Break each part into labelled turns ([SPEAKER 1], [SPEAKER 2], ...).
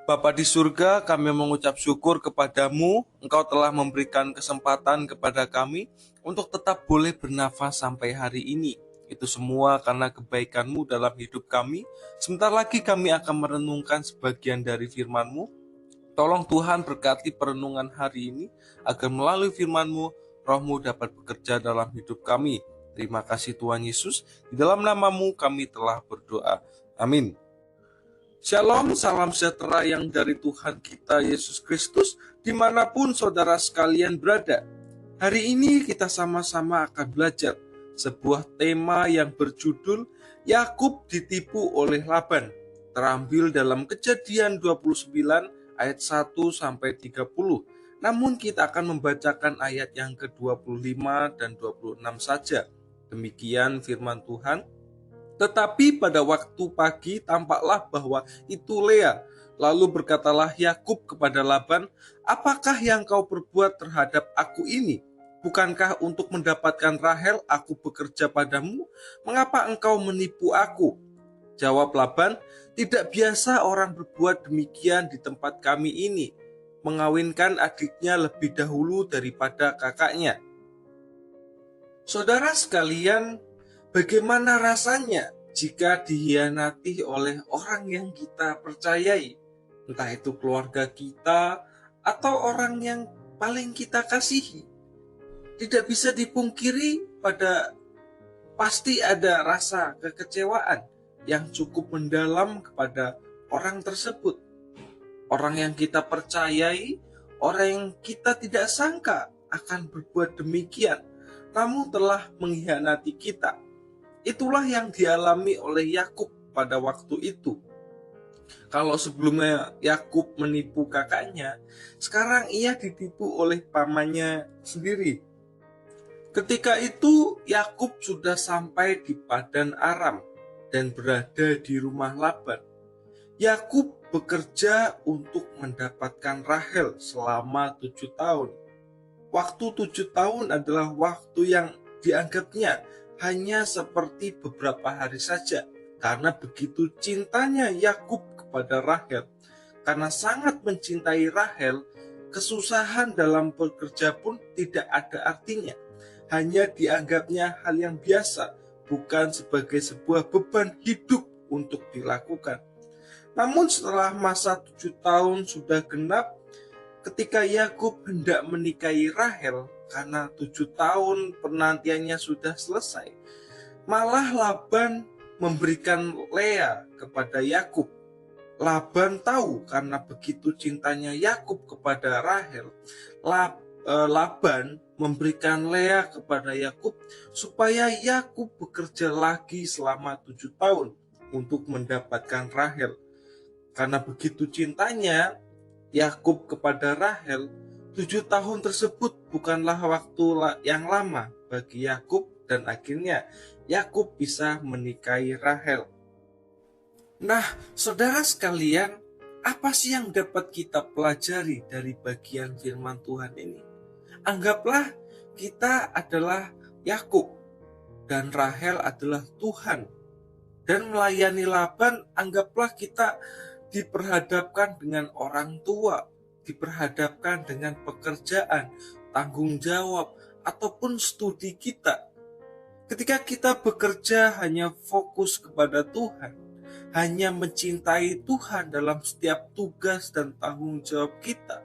[SPEAKER 1] Bapa di surga, kami mengucap syukur kepadamu. Engkau telah memberikan kesempatan kepada kami untuk tetap boleh bernafas sampai hari ini. Itu semua karena kebaikan-Mu dalam hidup kami. Sebentar lagi kami akan merenungkan sebagian dari firman-Mu. Tolong Tuhan berkati perenungan hari ini, agar melalui firman-Mu, Roh-Mu dapat bekerja dalam hidup kami. Terima kasih Tuhan Yesus, di dalam nama-Mu kami telah berdoa. Amin. Shalom, salam sejahtera yang dari Tuhan kita Yesus Kristus, dimanapun saudara sekalian berada. Hari ini kita sama-sama akan belajar sebuah tema yang berjudul Yakub ditipu oleh Laban, terambil dalam Kejadian 29 ayat 1 sampai 30. Namun kita akan membacakan ayat yang ke-25 dan 26 saja. Demikian firman Tuhan. Tetapi pada waktu pagi tampaklah bahwa itu Lea. Lalu berkatalah Yakub kepada Laban, "Apakah yang kau perbuat terhadap aku ini? Bukankah untuk mendapatkan Rahel aku bekerja padamu? Mengapa engkau menipu aku?" Jawab Laban, "Tidak biasa orang berbuat demikian di tempat kami ini, mengawinkan adiknya lebih dahulu daripada kakaknya." Saudara sekalian, bagaimana rasanya jika dihianati oleh orang yang kita percayai? Entah itu keluarga kita atau orang yang paling kita kasihi. Tidak bisa dipungkiri, pasti ada rasa kekecewaan yang cukup mendalam kepada orang tersebut. Orang yang kita percayai, orang yang kita tidak sangka akan berbuat demikian, namun telah mengkhianati kita. Itulah yang dialami oleh Yakub pada waktu itu. Kalau sebelumnya Yakub menipu kakaknya, sekarang ia ditipu oleh pamannya sendiri. Ketika itu Yakub sudah sampai di Padan Aram dan berada di rumah Laban. Yakub bekerja untuk mendapatkan Rahel selama 7 tahun. Waktu 7 tahun adalah waktu yang dianggapnya hanya seperti beberapa hari saja, karena begitu cintanya Yakub kepada Rahel. Karena sangat mencintai Rahel, kesusahan dalam bekerja pun tidak ada artinya. Hanya dianggapnya hal yang biasa, bukan sebagai sebuah beban hidup untuk dilakukan. Namun setelah masa 7 tahun sudah genap, ketika Yakub hendak menikahi Rahel, karena 7 tahun penantiannya sudah selesai, malah Laban memberikan Lea kepada Yakub. Laban tahu karena begitu cintanya Yakub kepada Rahel, Laban memberikan Lea kepada Yakub supaya Yakub bekerja lagi selama 7 tahun untuk mendapatkan Rahel. Karena begitu cintanya Yakub kepada Rahel, 7 tahun tersebut bukanlah waktu yang lama bagi Yakub, dan akhirnya Yakub bisa menikahi Rahel. Nah, saudara sekalian, apa sih yang dapat kita pelajari dari bagian firman Tuhan ini? Anggaplah kita adalah Yakub dan Rahel adalah Tuhan. Dan melayani Laban, anggaplah kita diperhadapkan dengan orang tua, diperhadapkan dengan pekerjaan, tanggung jawab, ataupun studi kita. Ketika kita bekerja hanya fokus kepada Tuhan, hanya mencintai Tuhan dalam setiap tugas dan tanggung jawab kita,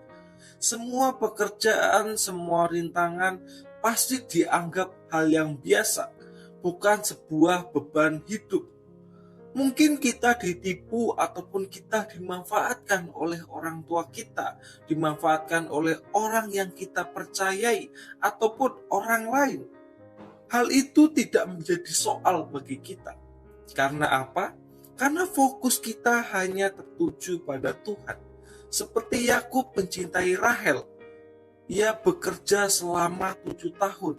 [SPEAKER 1] semua pekerjaan, semua rintangan pasti dianggap hal yang biasa, bukan sebuah beban hidup. Mungkin kita ditipu ataupun kita dimanfaatkan oleh orang tua kita, dimanfaatkan oleh orang yang kita percayai ataupun orang lain. Hal itu tidak menjadi soal bagi kita. Karena apa? Karena fokus kita hanya tertuju pada Tuhan. Seperti Yakub mencintai Rahel, ia bekerja selama 7 tahun.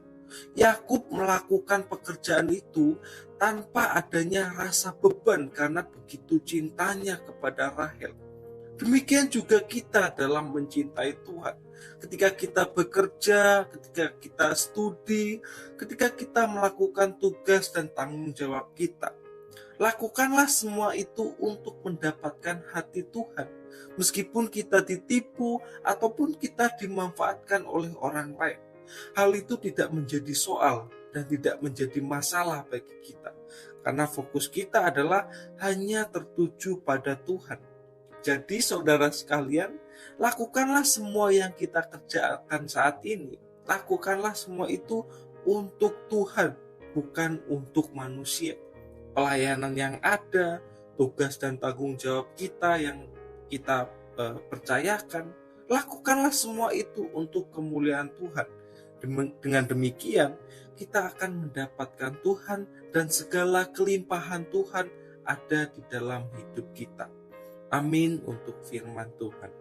[SPEAKER 1] Yakub melakukan pekerjaan itu tanpa adanya rasa beban karena begitu cintanya kepada Rahel. Demikian juga kita dalam mencintai Tuhan. Ketika kita bekerja, ketika kita studi, ketika kita melakukan tugas dan tanggung jawab kita, lakukanlah semua itu untuk mendapatkan hati Tuhan. meskipun kita ditipu ataupun kita dimanfaatkan oleh orang lain. Hal itu tidak menjadi soal dan tidak menjadi masalah bagi kita, karena fokus kita adalah hanya tertuju pada Tuhan. Jadi saudara sekalian, lakukanlah semua yang kita kerjakan saat ini. Lakukanlah semua itu untuk Tuhan, bukan untuk manusia. Pelayanan yang ada, tugas dan tanggung jawab kita yang kita percayakan, lakukanlah semua itu untuk kemuliaan Tuhan. Dengan demikian, kita akan mendapatkan Tuhan dan segala kelimpahan Tuhan ada di dalam hidup kita. Amin untuk firman Tuhan.